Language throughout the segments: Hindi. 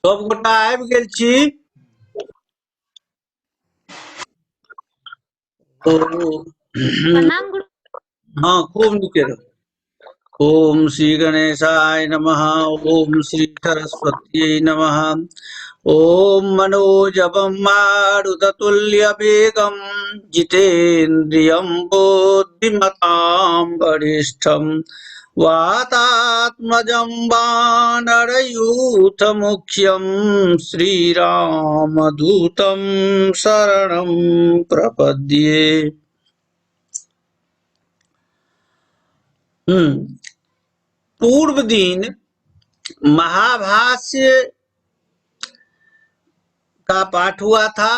सब गोटा आबि गेल छी। प्रणाम गुरु। हाँ, खूब नीके रहो। ओम श्री गणेशाय नमः। ओम श्री सरस्वती नमः। ओम मनोजवं मारुततुल्यवेगं जितेन्द्रियं बुद्धिमतां वरिष्ठं वातात्मजं वानरयूथमुख्यं श्रीरामदूतं शरणं प्रपद्ये। पूर्व दिन महाभाष्य का पाठ हुआ था,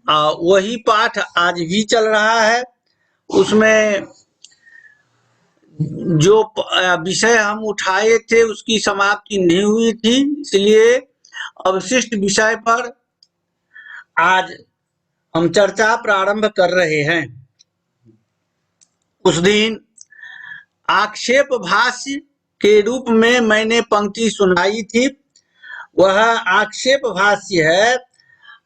वही पाठ आज भी चल रहा है। उसमें जो विषय हम उठाए थे उसकी समाप्ति नहीं हुई थी, इसलिए अवशिष्ट विषय पर आज हम चर्चा प्रारंभ कर रहे हैं। उस दिन आक्षेप भाष्य के रूप में मैंने पंक्ति सुनाई थी। वह आक्षेप भाष्य है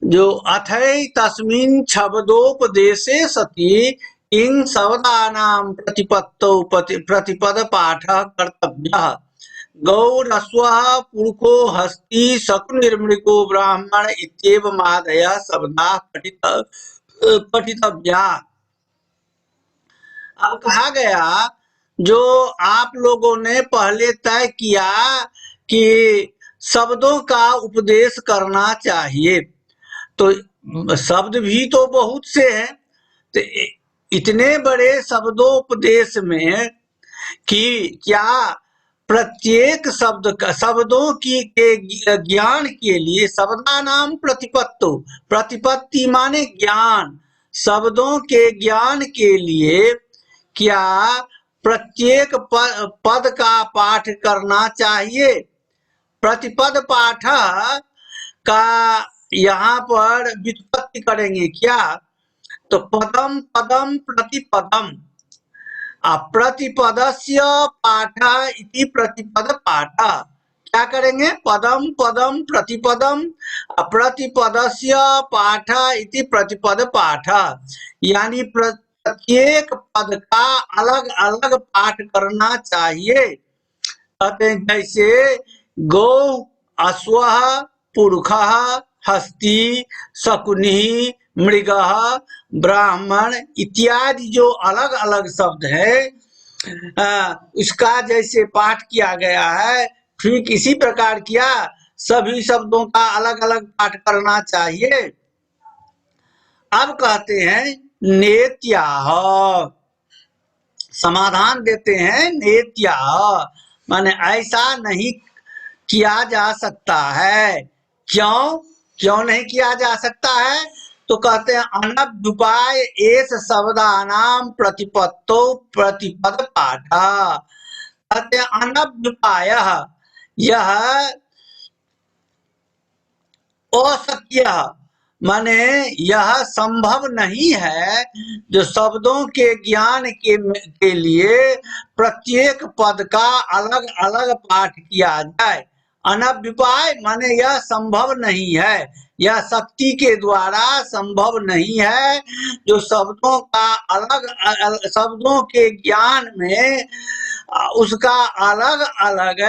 जो अथै तस्मिन् शब्दोपदेशे सति इन शब्दानां प्रतिपत्तौ प्रतिपद पाठः कर्तव्यः। गौरस्वः पुरुषो हस्ति शकुनिर्मृगो ब्राह्मण इत्येवमादयः शब्दाः पठितव्याः। अब कहा गया जो आप लोगों ने पहले तय किया कि शब्दों का उपदेश करना चाहिए, तो शब्द भी तो बहुत से हैं, तो इतने बड़े शब्दोपदेश में कि क्या प्रत्येक शब्द का शब्दों की के ज्ञान के लिए शब्दानाम प्रतिपत्तो, प्रतिपत्ति माने ज्ञान, शब्दों के ज्ञान के लिए क्या प्रत्येक पद का पाठ करना चाहिए। प्रतिपद पाठ का यहाँ पर व्युत्पत्ति करेंगे क्या, तो पदम पदम प्रतिपदम, प्रतिपदस्य पाठ इति प्रतिपद पाठ। क्या करेंगे, पदम पदम प्रतिपदम प्रतिपदस्य पाठ इति प्रतिपद पाठ, यानी प्रत्येक पद का अलग अलग पाठ करना चाहिए। जैसे गौ, अश्वः, पुरुषः, हस्ती, शकुनि, मृगः, ब्राह्मण इत्यादि जो अलग अलग शब्द है, उसका जैसे पाठ किया गया है, ठीक इसी प्रकार किया सभी शब्दों का अलग अलग पाठ करना चाहिए। अब कहते हैं नेत्याह, समाधान देते हैं नेत्याह, माने ऐसा नहीं किया जा सकता है। क्यों क्यों नहीं किया जा सकता है, तो कहते हैं अनभ्युपाय एस शब्दानाम प्रतिपत्तो प्रतिपद पाठ। कहते हैं अनभ्युपाय, यह अशक्य, माने यह संभव नहीं है जो शब्दों के ज्ञान के लिए प्रत्येक पद का अलग अलग पाठ किया जाए। अनभ्युपाय माने यह संभव नहीं है, यह शक्ति के द्वारा संभव नहीं है जो शब्दों का अलग शब्दों के ज्ञान में उसका अलग अलग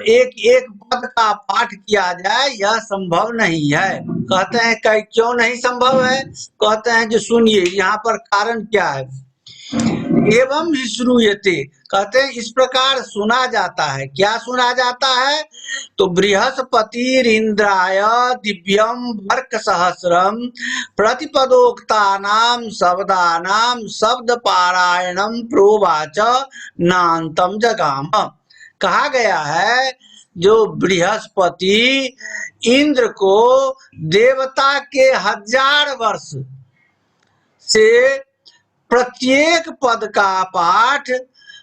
एक एक पद का पाठ किया जाए, यह संभव नहीं है। कहते हैं क्यों नहीं संभव है, कहते हैं जो सुनिए यहाँ पर कारण क्या है। एवं ही श्रूयते, कहते हैं इस प्रकार सुना जाता है। क्या सुना जाता है, तो बृहस्पतिरिंद्राय दिव्यम वर्क सहस्रम प्रतिपदोक्तानाम शब्दानाम शब्द पारायणम प्रोवाच नान्तम जगाम। कहा गया है जो बृहस्पति इंद्र को देवता के 1000 वर्ष से प्रत्येक पद का पाठ,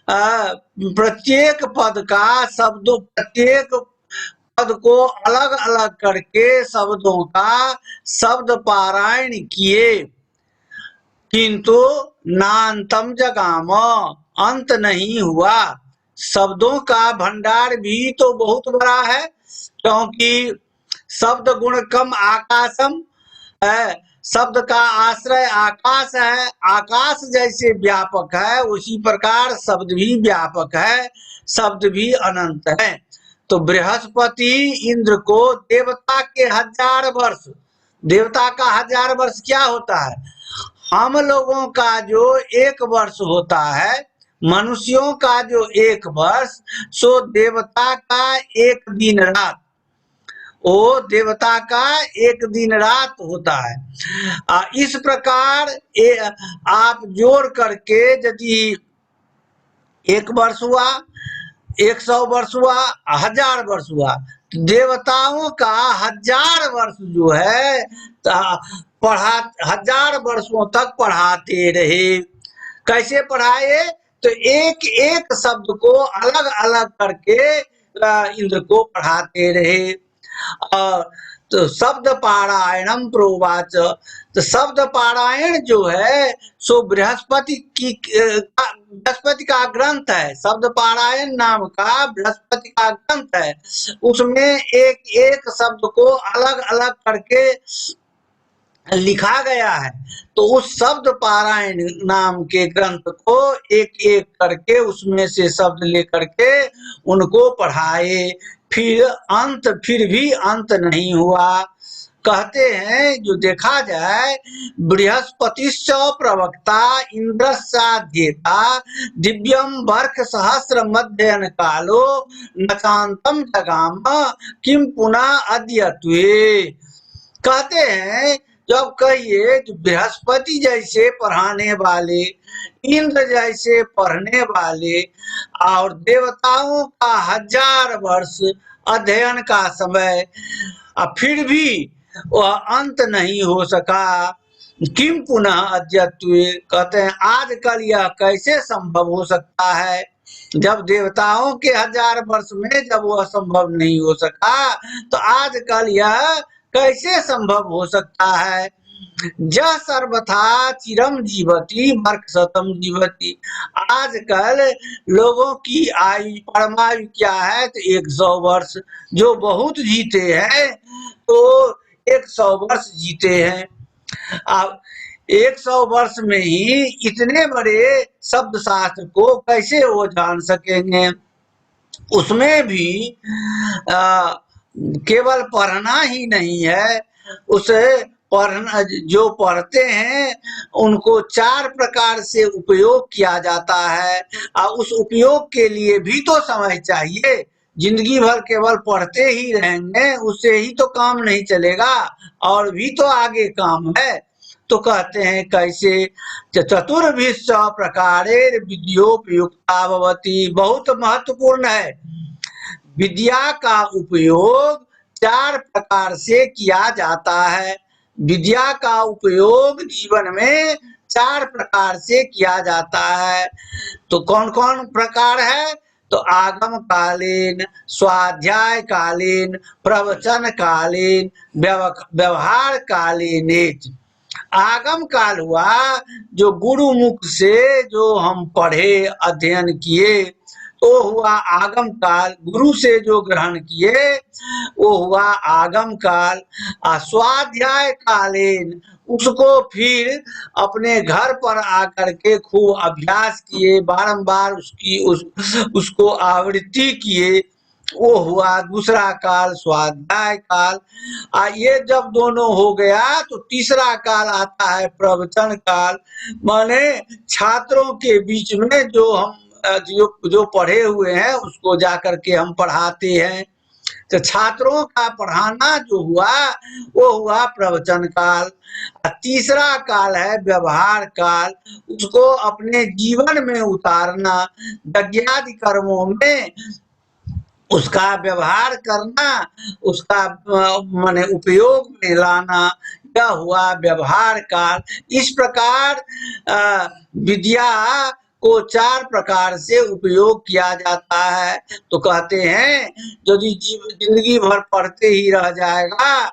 प्रत्येक पद का शब्दों, प्रत्येक पद को अलग अलग करके शब्दों का शब्द पारायण किए, किंतु नान्तम जगाम, अंत नहीं हुआ। शब्दों का भंडार भी तो बहुत बड़ा है, क्योंकि शब्द गुणकम आकाशम है, शब्द का आश्रय आकाश है, आकाश जैसे व्यापक है उसी प्रकार शब्द भी व्यापक है, शब्द भी अनंत है। तो बृहस्पति इंद्र को देवता के 1000 वर्ष, देवता का 1000 वर्ष क्या होता है? हम लोगों का जो 1 वर्ष होता है, मनुष्यों का जो 1 वर्ष, सो देवता का 1 दिन रात, वो देवता का 1 दिन रात होता है। इस प्रकार आप जोड़ करके यदि 1 वर्ष हुआ, 100 वर्ष हुआ, 1000 वर्ष हुआ, तो देवताओं का 1000 वर्ष जो है पढ़ा 1000 वर्षों तक पढ़ाते रहे। कैसे पढ़ाए? तो एक एक शब्द को अलग अलग करके इंद्र को पढ़ाते रहे। और तो शब्द पारायणम प्रोवाच, तो शब्द पारायण जो है सो बृहस्पति का ग्रंथ है। शब्द पारायण नाम का बृहस्पति का ग्रंथ है। उसमें एक एक शब्द को अलग अलग करके लिखा गया है। तो उस शब्द पारायण नाम के ग्रंथ को एक एक करके उसमें से शब्द लेकर के उनको पढ़ाए। फिर भी अंत नहीं हुआ। कहते हैं जो देखा जाए, बृहस्पतिश्च प्रवक्ता इंद्रस्याध्येता दिव्यम वर्ष सहस्र मध्ययन कालो नचांतम जगाम किम पुनः अद्यत्वे। कहते हैं जब कहिए तो बृहस्पति जैसे पढ़ाने वाले, इंद्र जैसे पढ़ने वाले और देवताओं का 1000 वर्ष अध्ययन का समय, फिर भी वह अंत नहीं हो सका। किम पुनः अद्यत्वे, कहते हैं आजकल यह कैसे संभव हो सकता है? जब देवताओं के 1000 वर्ष में जब वह संभव नहीं हो सका, तो आजकल यह कैसे संभव हो सकता है? जह सर्वथा चिरम जीवती वर्षशतम जीवती। आजकल लोगों की आयु परमायु क्या है? तो 100 वर्ष। जो बहुत जीते हैं तो 100 वर्ष जीते हैं। अब 100 वर्ष में ही इतने बड़े शब्द शास्त्र को कैसे वो जान सकेंगे? उसमें भी केवल पढ़ना ही नहीं है, उसे पढ़ना, जो पढ़ते हैं उनको 4 प्रकार से उपयोग किया जाता है। और उस उपयोग के लिए भी तो समय चाहिए। जिंदगी भर केवल पढ़ते ही रहेंगे उससे ही तो काम नहीं चलेगा, और भी तो आगे काम है। तो कहते हैं कैसे? चतुर्भिश्च प्रकारे विद्योपयुक्ता भवति। बहुत महत्वपूर्ण है। विद्या का उपयोग 4 प्रकार से किया जाता है। विद्या का उपयोग जीवन में 4 प्रकार से किया जाता है। तो कौन कौन प्रकार है? तो आगम कालीन, स्वाध्याय कालीन, प्रवचन कालीन, व्यवहार कालीन। आगम काल हुआ जो गुरु मुख से जो हम पढ़े अध्ययन किए तो हुआ आगम काल। गुरु से जो ग्रहण किए वो हुआ आगम काल। स्वाध्याय कालीन, उसको फिर अपने घर पर आकर के खूब अभ्यास किए, बारंबार उसको आवृत्ति किए, वो हुआ दूसरा काल, स्वाध्याय काल। ये जब दोनों हो गया तो तीसरा काल आता है प्रवचन काल। माने छात्रों के बीच में जो हम जो पढ़े हुए हैं उसको जाकर के हम पढ़ाते हैं। तो छात्रों का पढ़ाना जो हुआ वो हुआ प्रवचन काल। तीसरा काल है व्यवहार काल, उसको अपने जीवन में उतारना, यज्ञादि कर्मों में उसका व्यवहार करना, उसका माने उपयोग में लाना, यह हुआ व्यवहार काल। इस प्रकार विद्या को 4 प्रकार से उपयोग किया जाता है। तो कहते हैं यदि जिंदगी भर पढ़ते ही रह जाएगा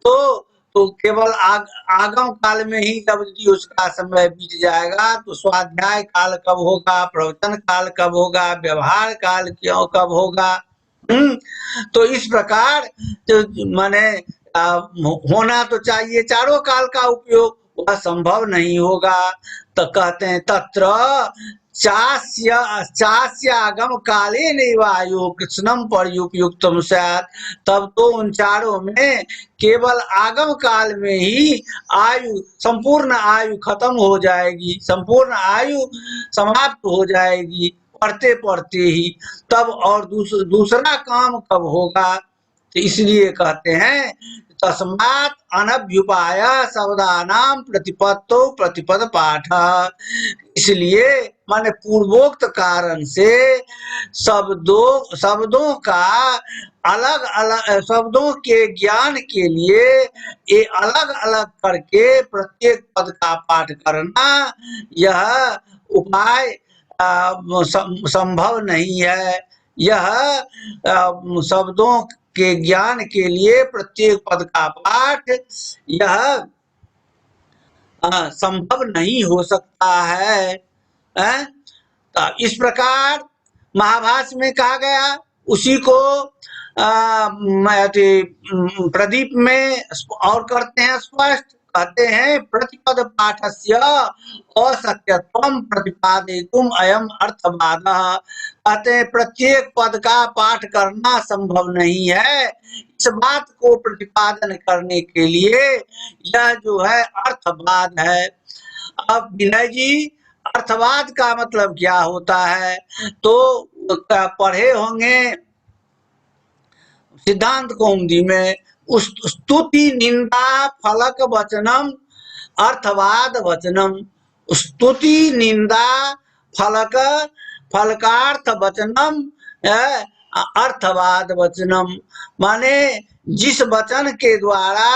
तो केवल आगम काल में ही जब उसका समय बीत जाएगा तो स्वाध्याय काल कब होगा, प्रवचन काल कब होगा, व्यवहार काल क्यों कब होगा? तो इस प्रकार तो माने होना तो चाहिए चारों काल का उपयोग, वह संभव नहीं होगा। तो कहते हैं तत्र चास्य आगम काले नैवायु कृष्णम पर्युपयुक्तम स्यात्, तब तो उन चारों में केवल आगम काल में ही आयु, संपूर्ण आयु खत्म हो जाएगी, संपूर्ण आयु समाप्त हो जाएगी पढ़ते पढ़ते ही। तब और दूसरा काम कब होगा? तो इसलिए कहते हैं तस्मात् अनभ्युपाय शब्दानां प्रतिपत्तो प्रतिपद पाठ। इसलिए माने पूर्वोक्त कारण से शब्दों का अलग अलग, शब्दों के ज्ञान के लिए ये अलग अलग करके प्रत्येक पद का पाठ करना, यह उपाय संभव नहीं है। यह शब्दों के ज्ञान के लिए प्रत्येक पद का पाठ यह संभव नहीं हो सकता है। तो इस प्रकार महाभाष्य में कहा गया, उसी को प्रदीप में और करते हैं स्पष्ट, कहते हैं प्रतिपद पाठस्य असत्यत्वं प्रतिपादयितुम अयम अर्थवादः। कहते हैं प्रत्येक पद का पाठ करना संभव नहीं है, इस बात को प्रतिपादन करने के लिए यह जो है अर्थवाद है। अब विनय जी, अर्थवाद का मतलब क्या होता है? तो पढ़े होंगे सिद्धांत कौमुदी में, स्तुति निंदा फलक वचनम अर्थवाद वचनम। स्तुति निंदा फलक फलकार्थ वचनम अर्थवाद वचनम, माने जिस वचन के द्वारा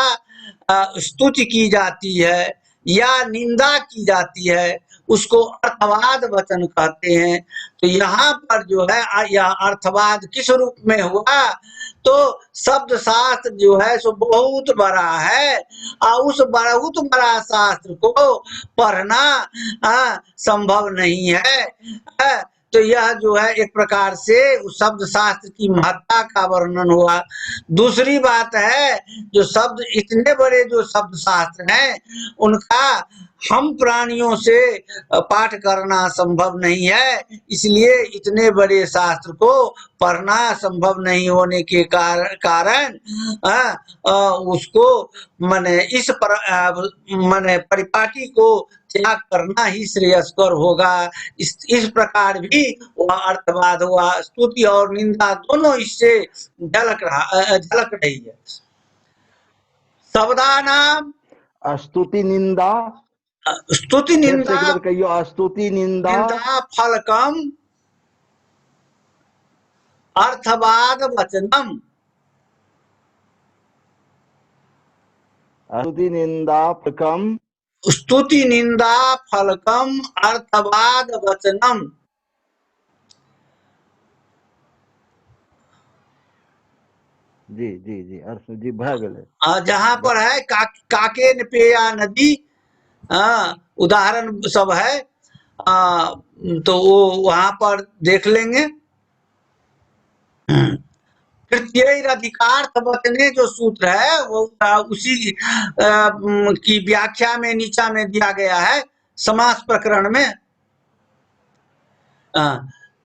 स्तुति की जाती है या निंदा की जाती है उसको अर्थवाद वचन कहते हैं। तो यहाँ पर जो है यह अर्थवाद किस रूप में हुआ? तो शब्द शास्त्र जो है सो बहुत बड़ा है, और उस बहुत बड़ा शास्त्र को पढ़ना संभव नहीं है। तो यह जो है एक प्रकार से उस शब्द शास्त्र की महत्ता का वर्णन हुआ। दूसरी बात है, जो शब्द इतने बड़े जो शब्द शास्त्र हैं उनका हम प्राणियों से पाठ करना संभव नहीं है, इसलिए इतने बड़े शास्त्र को पढ़ना संभव नहीं होने के कारण उसको माने इस माने परिपाटी को त्याग करना ही श्रेयस्कर होगा। इस प्रकार भी वह अर्थवाद हुआ। स्तुति और निंदा दोनों इससे झलक रही है। शब्दानाम स्तुति निंदा, स्तुति निंदा कहियो स्तुति निंदा फलकम अर्थवाद वचनम। स्तुति निंदा फलकम, स्तुति निंदा फलकम अर्थवाद वचनम। जी जी जी अर्थ जी भा गए। जहाँ पर है काके न पेया नदी, उदाहरण सब है, तो वो वहां पर देख लेंगे। अधिकार्थ वचने जो सूत्र है वो उसी की व्याख्या में नीचा में दिया गया है समास प्रकरण में।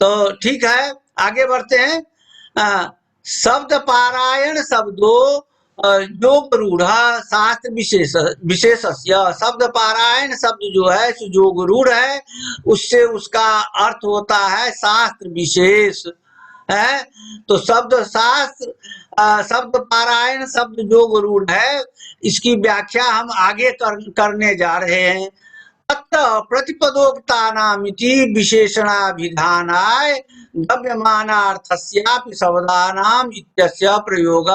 तो ठीक है, आगे बढ़ते हैं। शब्द पारायण शब्दो योग रूढ़ शास्त्र विशेषस्य। शब्द पारायण शब्द जो है योग रूढ़ है, उससे उसका अर्थ होता है शास्त्र विशेष है। तो शब्द शास्त्र शब्द पारायण शब्द योग रूढ़ है, इसकी व्याख्या हम आगे करने जा रहे हैं। प्रतिपदोक्ता नामिति विशेषणाभिधानाय गम्यमानार्थस्यापि शब्दानाम इत्यस्य प्रयोग।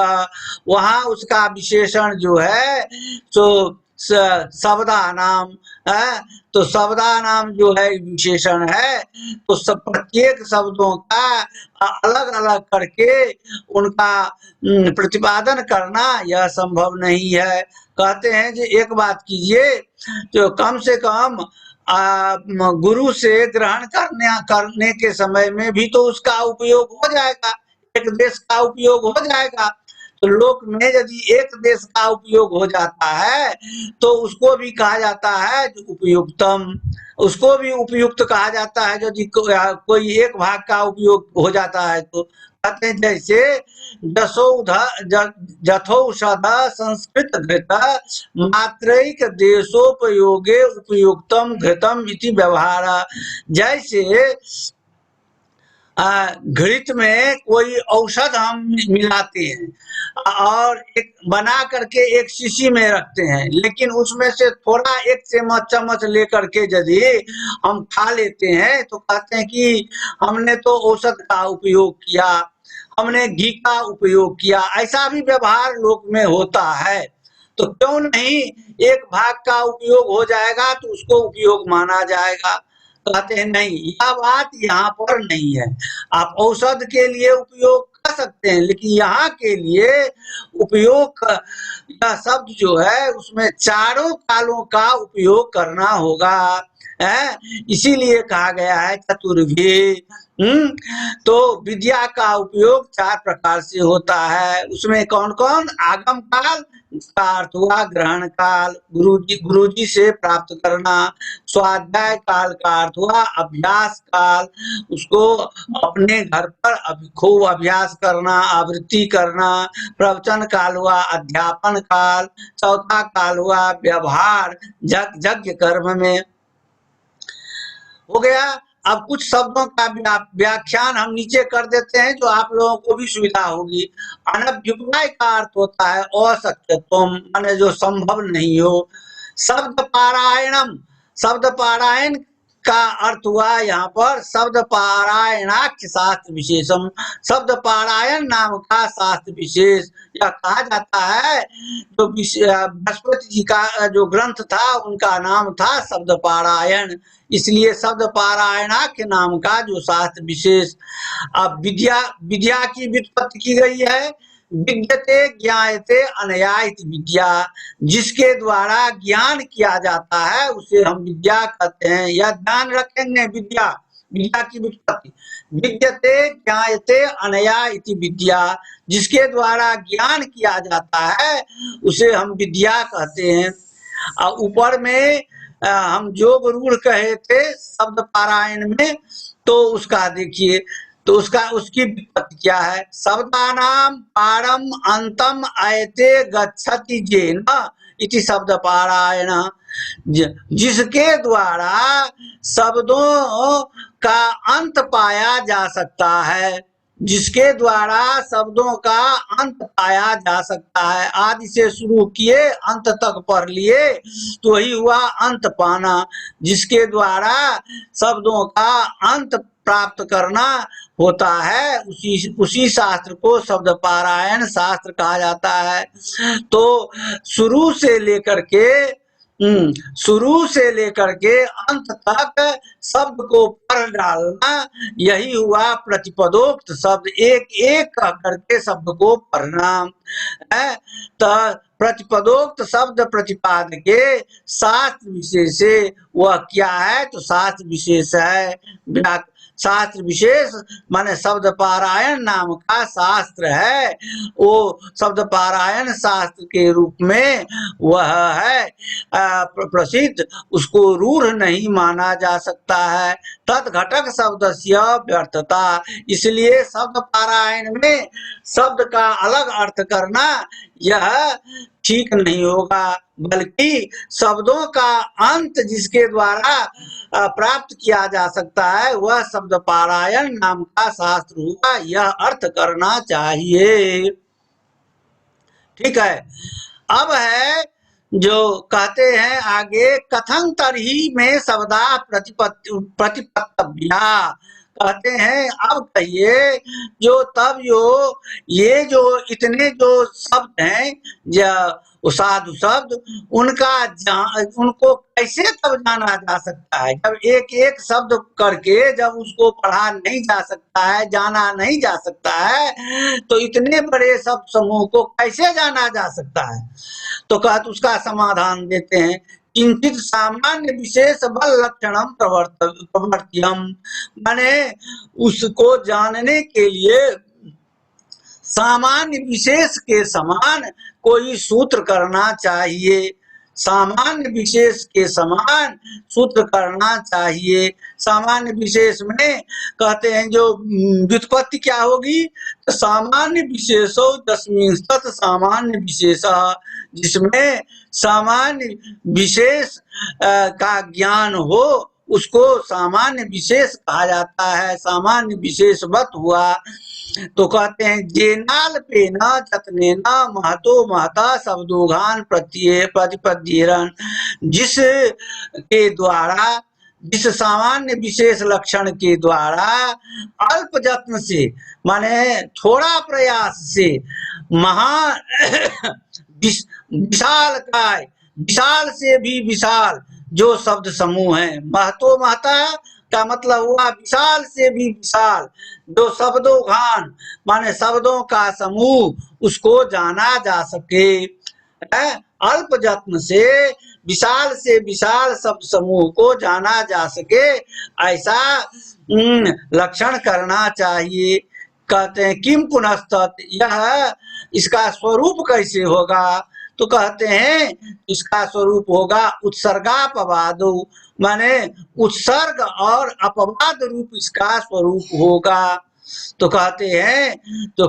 वहाँ उसका विशेषण जो है तो शब्दानाम है, तो शब्दानाम जो है विशेषण है, तो सब प्रत्येक शब्दों का अलग अलग करके उनका प्रतिपादन करना यह संभव नहीं है। कहते हैं कि एक बात कीजिए, जो कम से कम गुरु से ग्रहण करने के समय में भी तो उसका उपयोग हो जाएगा। एक देश का उपयोग हो जाएगा। तो लोक में यदि एक देश का उपयोग हो जाता है तो उसको भी कहा जाता है उपयुक्तम, उसको भी उपयुक्त कहा जाता है यदि कोई एक भाग का उपयोग हो जाता है। तो कहते हैं जैसे जथौषध संस्कृत घृत मात्रैक देशोपयोगे उपयुक्तम घृतम इति व्यवहार। जैसे घृत में कोई औषध हम मिलाते हैं और एक बना करके एक शीशी में रखते हैं, लेकिन उसमें से थोड़ा एक चम्मच लेकर के यदि हम खा लेते हैं तो कहते हैं कि हमने तो औषध का उपयोग किया, हमने घी का उपयोग किया। ऐसा भी व्यवहार लोक में होता है। तो क्यों नहीं एक भाग का उपयोग हो जाएगा तो उसको उपयोग माना जाएगा। कहते हैं नहीं, यह बात यहाँ पर नहीं है। आप औषध के लिए उपयोग कर सकते हैं, लेकिन यहाँ के लिए उपयोग यह शब्द जो है उसमें चारों कालों का उपयोग करना होगा है, इसीलिए कहा गया है चतुर्भी। तो विद्या का उपयोग 4 प्रकार से होता है। उसमें कौन कौन? आगम काल का अर्थ हुआ ग्रहण काल, गुरुजी से प्राप्त करना। स्वाध्याय काल का अर्थ हुआ अभ्यास काल, उसको अपने घर पर खूब अभ्यास करना, आवृत्ति करना। प्रवचन काल हुआ अध्यापन काल। चौथा काल हुआ व्यवहार यज्ञ कर्म में। हो गया। अब कुछ शब्दों का व्याख्यान हम नीचे कर देते हैं जो आप लोगों को भी सुविधा होगी। अनभ्युपाय का अर्थ होता है अशक्यत्वम, माने जो संभव नहीं हो। शब्द पारायणम, शब्द पारायण का अर्थ हुआ यहाँ पर शब्द पारायणाख्य शास्त्र विशेषम, शब्द पारायण नाम का शास्त्र विशेष। यह कहा जाता है तो बृहस्पति जी का जो ग्रंथ था उनका नाम था शब्द पारायण, इसलिए शब्द पारायणाख्य नाम का जो शास्त्र विशेष। अब विद्या की व्युत्पत्ति की गई है। विद्यते ज्ञायते अनया इति विद्या, जिसके द्वारा ज्ञान किया जाता है उसे हम विद्या कहते हैं। यह ध्यान रखेंगे। विद्या की व्युत्पत्ति विद्यते ज्ञायते अनया इति विद्या, जिसके द्वारा ज्ञान किया जाता है उसे हम विद्या कहते हैं। ऊपर में हम जोग रूढ़ कहे थे शब्द पारायण में, तो उसका देखिए, तो उसकी व्युत्पत्ति क्या है? शब्दानाम पारम अंतम आयते गच्छति जेन इति शब्द पारायण, जिसके द्वारा शब्दों का अंत पाया जा सकता है, जिसके द्वारा शब्दों का अंत पाया जा सकता है। आदि से शुरू किए अंत तक पढ़ लिए तो वही हुआ अंत पाना। जिसके द्वारा शब्दों का अंत प्राप्त करना होता है उसी शास्त्र को शब्द पारायण शास्त्र कहा जाता है। तो शुरू से लेकर के अंत तक शब्द को पढ़ डालना, यही हुआ प्रतिपदोक्त शब्द, एक एक कह करके शब्द को पढ़ना है। तो प्रतिपदोक्त शब्द प्रतिपाद के शास्त्र विशेष वह क्या है? तो शास्त्र विशेष है। शास्त्र विशेष माने शब्द पारायण नाम का शास्त्र है। वो शब्द पारायण शास्त्र के रूप में वह है प्रसिद्ध, उसको रूढ़ नहीं माना जा सकता है। तद्घटक शब्दस्य व्यर्थता, इसलिए शब्द पारायण में शब्द का अलग अर्थ करना यह ठीक नहीं होगा, बल्कि शब्दों का अंत जिसके द्वारा प्राप्त किया जा सकता है वह शब्द पारायण नाम का शास्त्र हुआ, यह अर्थ करना चाहिए। ठीक है। अब है जो कहते हैं आगे कथन तरही में शब्दा प्रतिपत्तव्या, कहते हैं अब कहिए जो तब ये जो इतने जो शब्द हैं साधु शब्द, उनको कैसे तब जाना जा सकता है? जब एक एक शब्द करके जब उसको पढ़ा नहीं जा सकता है, जाना नहीं जा सकता है, तो इतने बड़े शब्द समूह को कैसे जाना जा सकता है? तो कहते उसका समाधान देते हैं किंचित सामान्य विशेष बल लक्षणम प्रवर्त्यम, माने उसको जानने के लिए सामान्य विशेष के समान कोई सूत्र करना चाहिए। सामान्य विशेष के समान सूत्र करना चाहिए। सामान्य विशेष में कहते हैं जो व्युत्पत्ति क्या होगी, तो सामान्य विशेषो तस्मिन् सत् सामान्य विशेषः, जिसमें सामान्य विशेष का ज्ञान हो उसको सामान्य विशेष कहा जाता है। सामान्य विशेषवत हुआ तो कहते हैं जेनाल पे न चतने न महतो महता शब्दोघान प्रत्यय प्रतिपद्येरन, जिस के द्वारा, जिस सामान्य विशेष लक्षण के द्वारा अल्प यत्न से माने थोड़ा प्रयास से महा विशाल काय, विशाल से भी विशाल जो शब्द समूह है, महतो महता का मतलब हुआ विशाल से भी विशाल जो शब्दों घान माने शब्दों का समूह, उसको जाना जा सके। अल्प यत्न से विशाल शब्द समूह को जाना जा सके, ऐसा लक्षण करना चाहिए। कहते हैं किम पुनस्तत्, यह इसका स्वरूप कैसे होगा, तो कहते हैं इसका स्वरूप होगा उत्सर्गापवादो, माने उत्सर्ग और अपवाद रूप इसका स्वरूप होगा। तो कहते हैं तो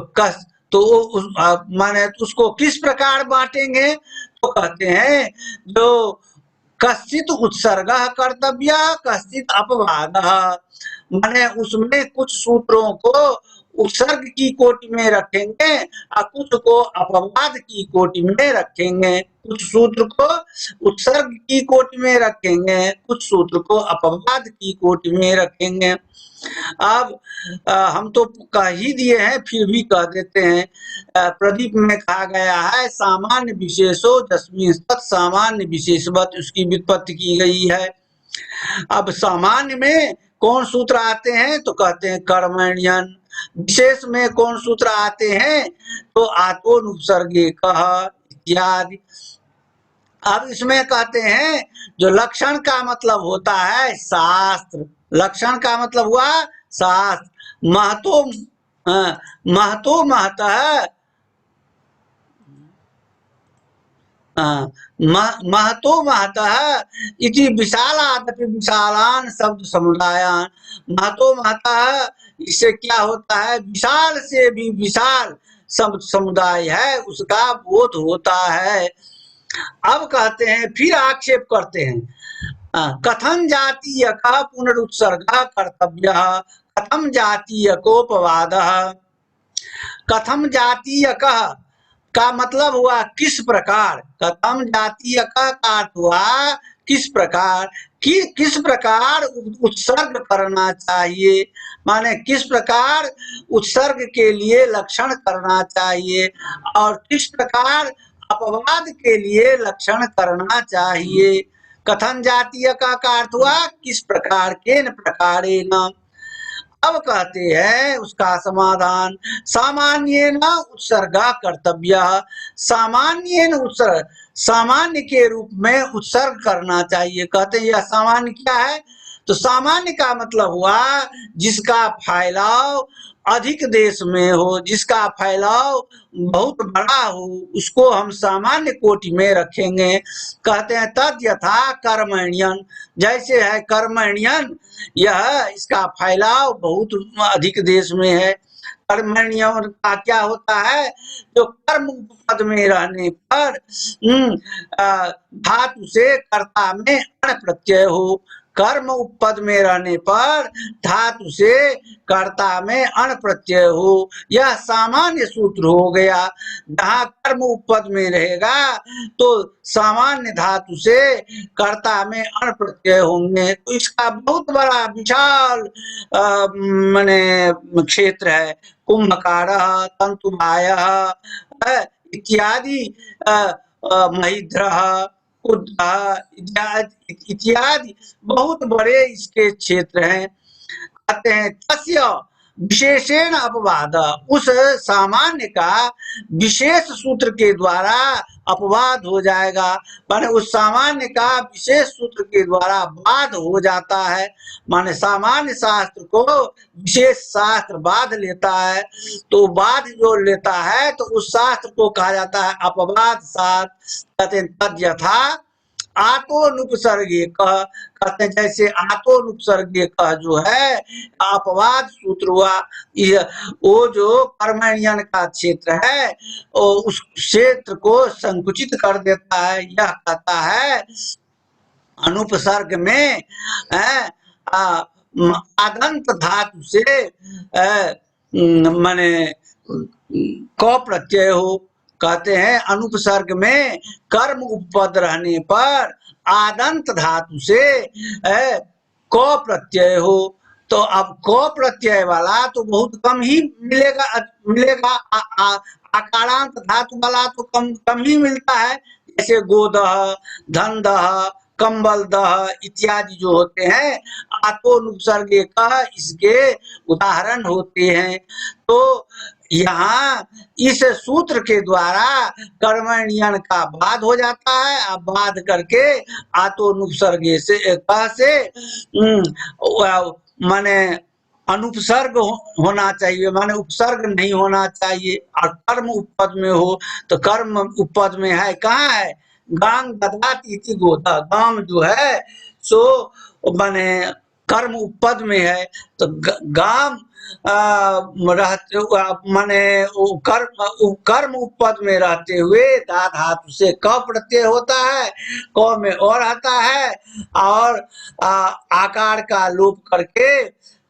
माने उसको किस प्रकार बांटेंगे, तो कहते हैं जो कश्चित उत्सर्ग कर्तव्य कश्चित अपवाद, माने उसमें कुछ सूत्रों को उत्सर्ग की कोटि में रखेंगे और कुछ को अपवाद की कोटि में रखेंगे। कुछ सूत्र को उत्सर्ग की कोटि में रखेंगे, कुछ सूत्र को अपवाद की कोटि में रखेंगे। अब हम तो कह ही दिए हैं, फिर भी कह देते हैं। प्रदीप में कहा गया है सामान्य विशेषो जस्मिन् सत् सामान्य विशेषवत, उसकी व्युत्पत्ति की गई है। अब सामान्य में कौन सूत्र आते हैं, तो कहते हैं कर्मण्यन। विशेष में कौन सूत्र आते हैं, तो आतोनुपसर्गे कह इत्यादि। अब इसमें कहते हैं जो लक्षण का मतलब होता है शास्त्र, लक्षण का मतलब हुआ शास्त्र। महतो महतः महतो महतः इति विशालादपि विशालान शब्द समुदायान। महतो महतः, इससे क्या होता है, विशाल से भी विशाल शब्द समुदाय है उसका बोध होता है। अब कहते हैं, फिर आक्षेप करते हैं, कथम जातीय का पुनरुत्सर्ग कर्तव्य, कथम जातीय कोपवाद। कथम जातीय का मतलब हुआ किस प्रकार, कथम जातीय का अर्थ हुआ किस प्रकार, किस प्रकार उत्सर्ग करना चाहिए, माने किस प्रकार उत्सर्ग के लिए लक्षण करना चाहिए और किस प्रकार अपवाद के लिए लक्षण करना चाहिए। कथन जातीय का अर्थ हुआ किस प्रकार के न प्रकारे न। अब कहते हैं उसका समाधान, सामान्य न उत्सर्ग कर्तव्य, सामान्य न उत्सर्ग, सामान्य के रूप में उत्सर्ग करना चाहिए। कहते हैं यह सामान्य क्या है, तो सामान्य का मतलब हुआ जिसका फैलाव अधिक देश में हो, जिसका फैलाव बहुत बड़ा हो, उसको हम सामान्य कोटि में रखेंगे। कहते हैं तद यथा कर्मण्यन, जैसे है कर्मण्यन, यह इसका फैलाव बहुत अधिक देश में है। कर्मण्यन का क्या होता है, जो कर्म पद में रहने पर धातु से कर्ता में अण प्रत्यय हो, कर्म उपपद में रहने पर धातु से कर्ता में अण प्रत्यय हो, यह सामान्य सूत्र हो गया। जहाँ कर्म उपपद में रहेगा तो सामान्य धातु से कर्ता में अण प्रत्यय होंगे। तो इसका बहुत बड़ा विशाल माने क्षेत्र है। कुंभकारः, तंतुबायः इत्यादि, महिद्रः, इत्यादि बहुत बड़े इसके क्षेत्र हैं। कहते हैं तस्य विशेषण अपवाद, उस सामान्य का विशेष सूत्र के द्वारा अपवाद हो जाएगा, माने उस सामान्य का विशेष सूत्र के द्वारा बाध हो जाता है। माने सामान्य शास्त्र को विशेष शास्त्र बाध लेता है, तो बाध जो लेता है तो उस शास्त्र को कहा जाता है अपवाद शास्त्र। कहते हैं तद यथा आतोनुपसर्गे कह, कहते हैं जैसे आतोनुपसर्गे कह जो है अपवाद सूत्र हुआ, वो जो कर्मण्यन का क्षेत्र है उस क्षेत्र को संकुचित कर देता है। यह कहता है अनुपसर्ग में आदंत धातु से माने क प्रत्यय हो। कहते हैं अनुपसर्ग में कर्म उपपद रहने पर आदंत धातु से क प्रत्यय हो, तो अब क प्रत्यय वाला तो बहुत कम ही मिलेगा। आकारांत धातु वाला तो कम ही मिलता है, जैसे गोदह, धनदह, कंबल दह इत्यादि जो होते हैं आतोनुपसर्गे कह इसके उदाहरण होते हैं। तो यहाँ इस सूत्र के द्वारा कर्मण्यन का बाध हो जाता है। अब बाध करके आतोनुपसर्गे से कह से माने अनुपसर्ग होना चाहिए, माने उपसर्ग नहीं होना चाहिए। और कर्म उपपद में हो तो कर्म उपपद में है, कहाँ है गांग ददाति इति गोदा, गाम जो है सो माने कर्म उपपद में है, तो गाम रहते माने कर्म उपपद में रहते हुए दा धातु से क प्रत्यय होता है, क में और आता है और आकार का लोप करके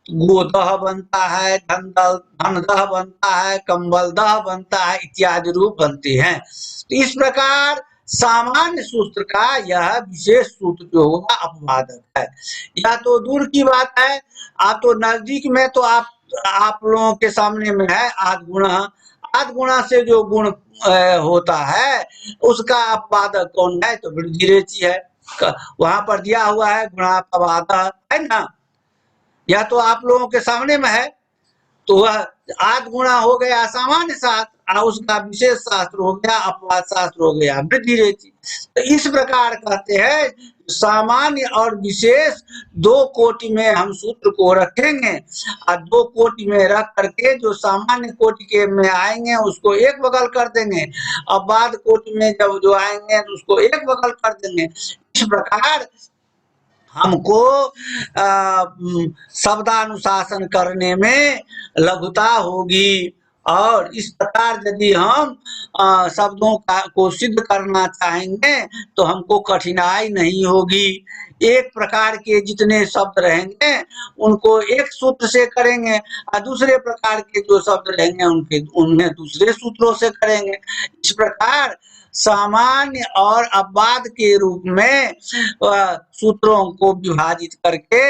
गोदह बनता है, धनदह बनता है, कंबलदह बनता है इत्यादि रूप बनते हैं। तो इस प्रकार सामान्य सूत्र का यह विशेष सूत्र जो होगा अपवादक है। यह तो दूर की बात है, आप तो नजदीक में तो आप लोगों के सामने में है आद गुणा से जो गुण होता है उसका अपवादक कौन है, तो वृद्धि रेचि है। वहां पर दिया हुआ है गुणापवाद है ना, या तो आप लोगों के सामने में है, तो वह आद गुणा हो गया सामान्य शास्त्र, उसका विशेष शास्त्र हो गया अपवाद शास्त्र हो गया वृद्धि रेचि। तो इस प्रकार कहते हैं सामान्य और विशेष दो कोटि में हम सूत्र को रखेंगे, और दो कोटि में रख करके जो सामान्य कोटि के में आएंगे उसको एक बगल कर देंगे, अब बाद कोटि में जब जो आएंगे तो उसको एक बगल कर देंगे। इस प्रकार हमको शब्दानुशासन करने में लघुता होगी, और इस प्रकार यदि हम शब्दों को सिद्ध करना चाहेंगे तो हमको कठिनाई नहीं होगी। एक प्रकार के जितने शब्द रहेंगे उनको एक सूत्र से करेंगे, और दूसरे प्रकार के जो शब्द रहेंगे उन्हें दूसरे सूत्रों से करेंगे। इस प्रकार सामान्य और अपवाद के रूप में सूत्रों को विभाजित करके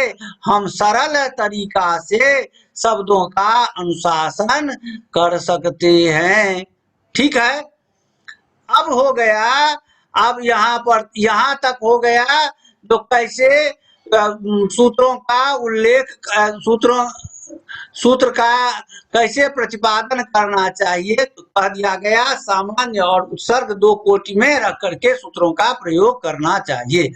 हम सरल तरीका से शब्दों का अनुशासन कर सकते हैं। ठीक है, अब हो गया, अब यहाँ तक हो गया तो कैसे सूत्रों का उल्लेख सूत्र का कैसे प्रतिपादन करना चाहिए, तो कह दिया गया सामान्य और उत्सर्ग दो कोटि में रख करके सूत्रों का प्रयोग करना चाहिए।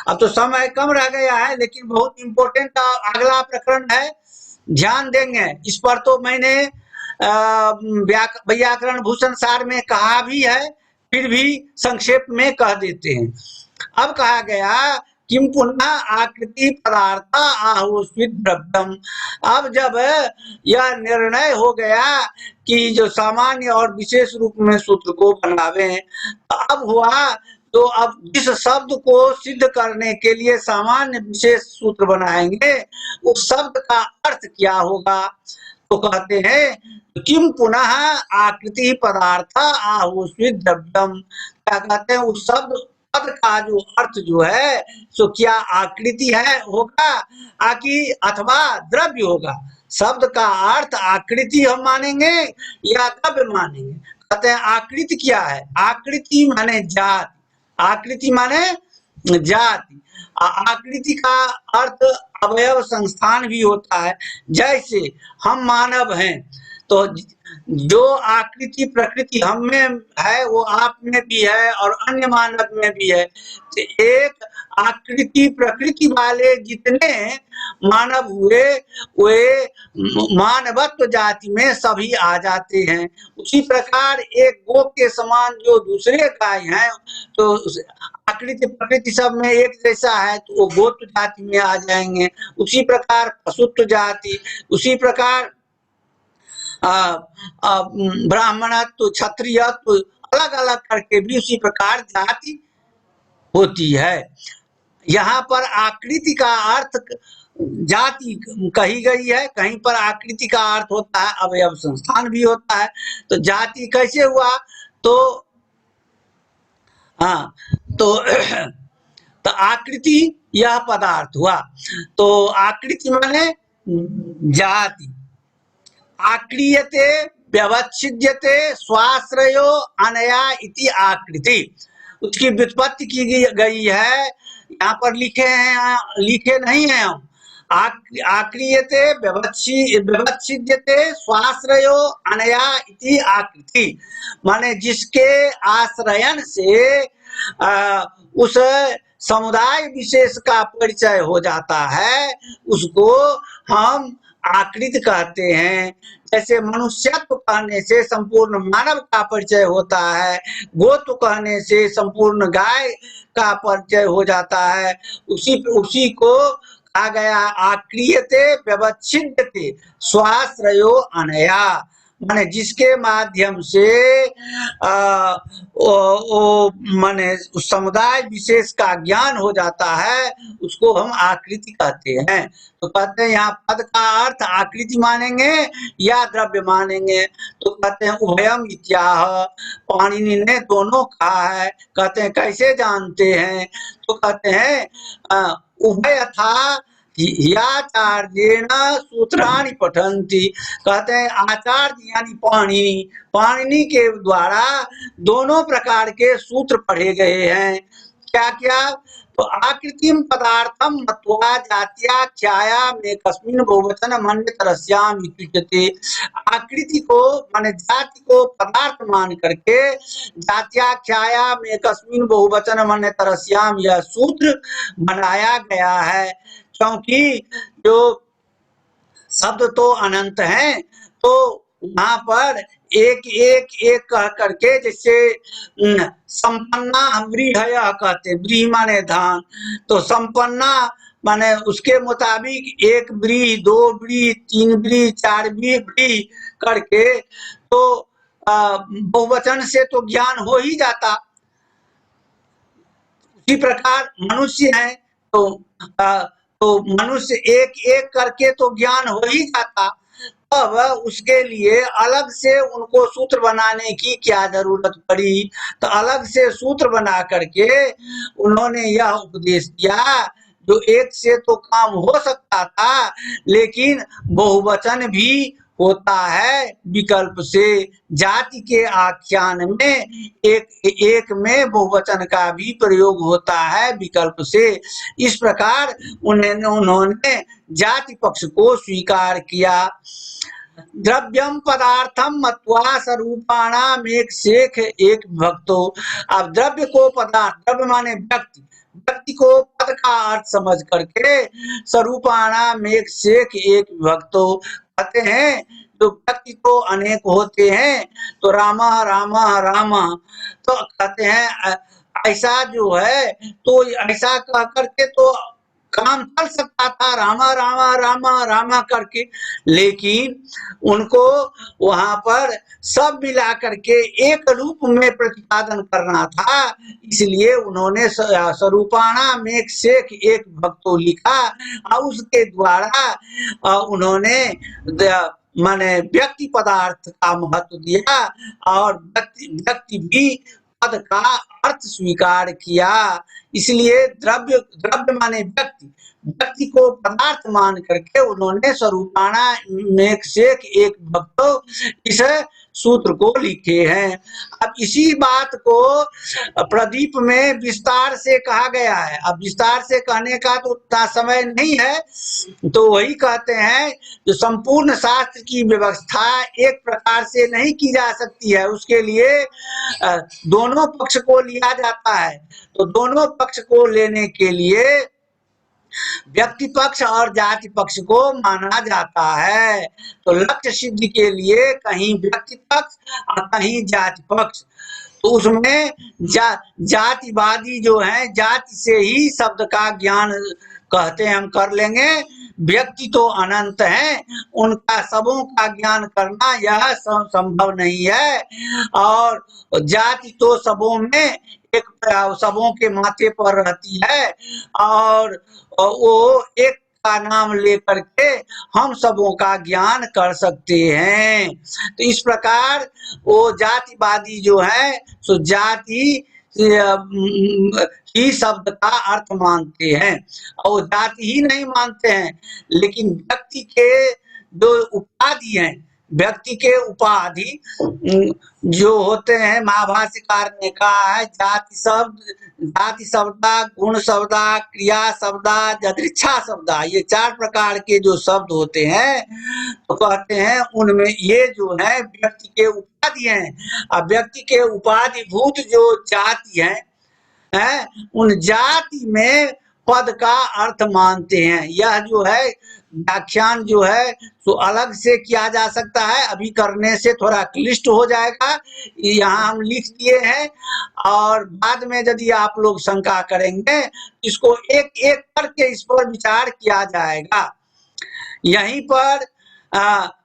अब तो समय कम रह गया है, लेकिन बहुत इंपॉर्टेंट अगला प्रकरण है, ध्यान देंगे इस पर। तो मैंने व्याकरण भूषण सार में कहा भी है, फिर भी संक्षेप में कह देते हैं। अब कहा गया किम पुनः आकृति पदार्थ आहुस्वित द्रव्यम। अब जब यह निर्णय हो गया कि जो सामान्य और विशेष रूप में सूत्र को बनावे, अब हुआ तो अब जिस शब्द को सिद्ध करने के लिए सामान्य विशेष सूत्र बनाएंगे उस शब्द का अर्थ क्या होगा, तो कहते हैं किम पुनः आकृति पदार्थ आहुस्वित द्रव्यम। क्या कहते हैं, उस शब्द पद का जो अर्थ जो है सो क्या आकृति है होगा आकि अथवा द्रव्य होगा। शब्द का अर्थ आकृति हम मानेंगे या द्रव्य मानेंगे। कहते हैं आकृति क्या है, आकृति माने जाति, आकृति माने जाति, आकृति का अर्थ अवयव संस्थान भी होता है। जैसे हम मानव हैं तो जो आकृति प्रकृति हम में है वो आप में भी है और अन्य मानव में भी है। तो एक आकृति प्रकृति वाले जितने मानव हुए वे मानवत्व जाति में सभी आ जाते हैं। उसी प्रकार एक गो के समान जो दूसरे गाय हैं तो आकृति प्रकृति सब में एक जैसा है तो वो गोत्र जाति में आ जाएंगे। उसी प्रकार पशुत्व जाति, उसी प्रकार ब्राह्मणत्व क्षत्रियत्व अलग अलग करके भी उसी प्रकार जाति होती है। यहाँ पर आकृति का अर्थ जाति कही गई है, कहीं पर आकृति का अर्थ होता है अवयव संस्थान भी होता है। तो जाति कैसे हुआ तो हाँ तो आकृति यह पदार्थ हुआ। तो आकृति माने जाति। आक्रियते व्यवच्छिद्यते स्वाश्रयो अनया इति आकृति। उसकी व्युत्पत्ति की गई है, यहाँ पर लिखे नहीं है हम। आक्रियते व्यवच्छिद्यते स्वाश्रयो अनया इति आकृति माने जिसके आश्रयन से उस समुदाय विशेष का परिचय हो जाता है उसको हम आकृति कहते हैं। जैसे मनुष्यत्व कहने से संपूर्ण मानव का परिचय होता है, गोत्व कहने से संपूर्ण गाय का परिचय हो जाता है, उसी को कहा गया आक्रियते व्यवच्छिद्यते स्वाश्रयो अनया माने जिसके माध्यम से माने उस समुदाय विशेष का ज्ञान हो जाता है उसको हम आकृति कहते हैं। तो कहते हैं यहाँ पद का अर्थ आकृति मानेंगे या द्रव्य मानेंगे। तो कहते हैं उभयम इत्याह, पाणिनि ने दोनों कहा है। कहते हैं कैसे जानते हैं तो कहते हैं उभय था याचार्येण सूत्राणि पठन्ति। कहते हैं आचार्य यानी पाणिनि के द्वारा दोनों प्रकार के सूत्र पढ़े गए हैं। क्या क्या तो आकृतिम पदार्थम मत्वा जात्याख्यायाम एकस्मिन् बहुवचन मन्यतरस्याम इत्युच्यते। आकृति को माने जाति को पदार्थ मान करके जात्याख्यायाम एकस्मिन् बहुवचन मन्यतरस्याम यह सूत्र बनाया गया है। क्योंकि जो शब्द तो अनंत हैं तो वहां पर एक कह करके जैसे संपन्ना व्रीहयः कहते, व्रीहि माने धान, तो संपन्ना माने उसके मुताबिक एक व्रीहि, दो व्रीहि, तीन व्रीहि, चार व्रीहि करके तो बहुवचन से तो ज्ञान हो ही जाता। उसी प्रकार मनुष्य है तो मनुष्य एक करके तो ज्ञान हो ही जाता। अब उसके लिए अलग से उनको सूत्र बनाने की क्या जरूरत पड़ी। तो अलग से सूत्र बना करके उन्होंने यह उपदेश दिया जो एक से तो काम हो सकता था लेकिन बहुवचन भी होता है विकल्प से। जाति के आख्यान में एक में बहुवचन का भी प्रयोग होता है विकल्प से। इस प्रकार उन्होंने जाति पक्ष को स्वीकार किया। द्रव्यम पदार्थम मत्वा स्वरूपाणाम एक शेख एक भक्तो। अब द्रव्य को पदार्थ, द्रव्य माने व्यक्ति, व्यक्ति को पद का अर्थ समझ करके स्वरूपाणाम एक शेख एक भक्तो कहते हैं। तो व्यक्ति तो अनेक होते हैं तो रामा रामा रामा तो कहते हैं ऐसा जो है तो ऐसा कह करके तो काम चल सकता था रामा रामा रामा रामा करके, लेकिन उनको वहां पर सब मिला करके एक रूप में प्रतिपादन करना था। इसलिए उन्होंने स्वरूपाणाम एक शेख एक भक्तो लिखा और उसके द्वारा उन्होंने माने व्यक्ति पदार्थ का महत्व दिया और व्यक्ति भी पद का अर्थ स्वीकार किया। इसलिए द्रव्य माने व्यक्ति, व्यक्ति को पदार्थ मान करके उन्होंने स्वरूपाणा में से एक भक्तों इस सूत्र को लिखे हैं। अब इसी बात को प्रदीप में विस्तार से कहा गया है। अब विस्तार से कहने का तो उतना समय नहीं है, तो वही कहते हैं जो संपूर्ण शास्त्र की व्यवस्था एक प्रकार से नहीं की जा सकती है, उसके लिए दोनों पक्ष को लिया जाता है। तो दोनों पक्ष को लेने के लिए व्यक्ति पक्ष और जाति पक्ष को माना जाता है। तो लक्ष्य सिद्धि के लिए कहीं व्यक्ति पक्ष और कहीं जाति पक्ष। तो उसमें जातिवादी जो है, जाति से ही शब्द का ज्ञान कहते हैं, हम कर लेंगे। व्यक्ति तो अनंत है, उनका सबों का ज्ञान करना यह संभव नहीं है। और जाति तो सबों में एक सबों के माथे पर रहती है, और वो एक का नाम लेकर के हम सबों का ज्ञान कर सकते हैं। तो इस प्रकार वो जातिवादी जो है सो जाति ही शब्द का अर्थ मानते हैं, और जाति ही नहीं मानते हैं, लेकिन व्यक्ति के जो उपाधि हैं, व्यक्ति के उपाधि जो होते हैं, महाभाष्यकार ने कहा है जाति शब्दा, गुण शब्दा, क्रिया शब्दा, यदृच्छा शब्दा, ये 4 प्रकार के जो शब्द होते हैं, तो कहते हैं उनमें ये जो है व्यक्ति के उपाधि हैं। अब व्यक्ति के उपाधि भूत जो जाति है, उन जाति में पद का अर्थ मानते हैं। यह जो है व्याख्यान जो है तो अलग से किया जा सकता है, अभी करने से थोड़ा क्लिष्ट हो जाएगा, यहाँ हम लिख दिए हैं, और बाद में यदि आप लोग शंका करेंगे इसको एक एक करके इस पर विचार किया जाएगा। यहीं पर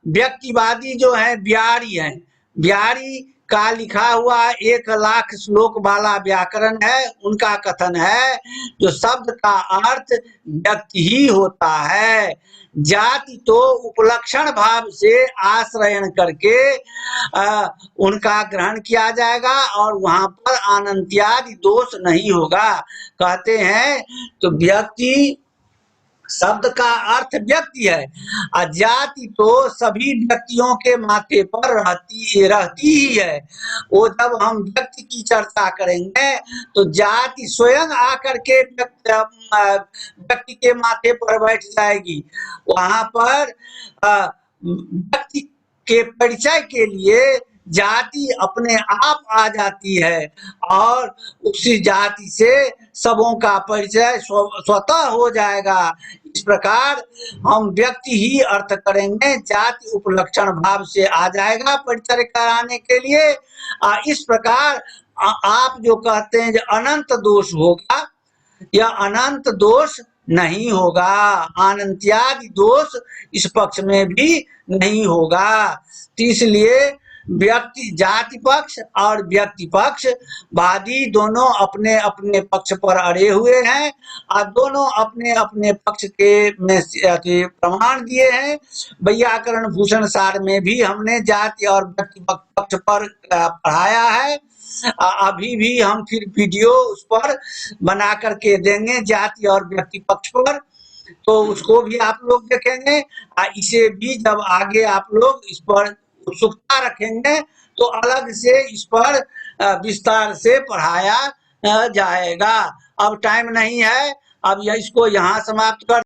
व्यक्तिवादी जो है बिहारी है, बिहारी का लिखा हुआ 1 लाख श्लोक वाला व्याकरण है। उनका कथन है जो शब्द का अर्थ व्यक्ति ही होता है, जाति तो उपलक्षण भाव से आश्रयण करके उनका ग्रहण किया जाएगा, और वहां पर अनंत्यादि दोष नहीं होगा। कहते हैं तो व्यक्ति शब्द का अर्थ व्यक्ति है, और जाति तो सभी व्यक्तियों के माथे पर रहती ही है। वो जब हम व्यक्ति की चर्चा करेंगे तो जाति स्वयं आकर के व्यक्ति के माथे पर बैठ जाएगी। वहां पर व्यक्ति के परिचय के लिए जाति अपने आप आ जाती है, और उसी जाति से सबों का परिचय स्वतः हो जाएगा। इस प्रकार हम व्यक्ति ही अर्थ करेंगे, जाति उपलक्षण भाव से आ जाएगा परिचय कराने के लिए। इस प्रकार आप जो कहते हैं जो अनंत दोष होगा, यह अनंत दोष नहीं होगा, अनंत्यादि दोष इस पक्ष में भी नहीं होगा। तो इसलिए व्यक्ति जाति पक्ष और व्यक्ति पक्ष वादी दोनों अपने अपने पक्ष पर अड़े हुए हैं, और दोनों अपने अपने पक्ष के में प्रमाण दिए हैं। वैयाकरण भूषण सार में भी हमने जाति और व्यक्ति पक्ष पर पढ़ाया है। अभी भी हम फिर वीडियो उस पर बना करके देंगे जाति और व्यक्ति पक्ष पर, तो उसको भी आप लोग देखेंगे। इसे भी जब आगे आप लोग इस पर उत्सुकता रखेंगे तो अलग से इस पर विस्तार से पढ़ाया जाएगा। अब टाइम नहीं है, अब इसको यहाँ समाप्त कर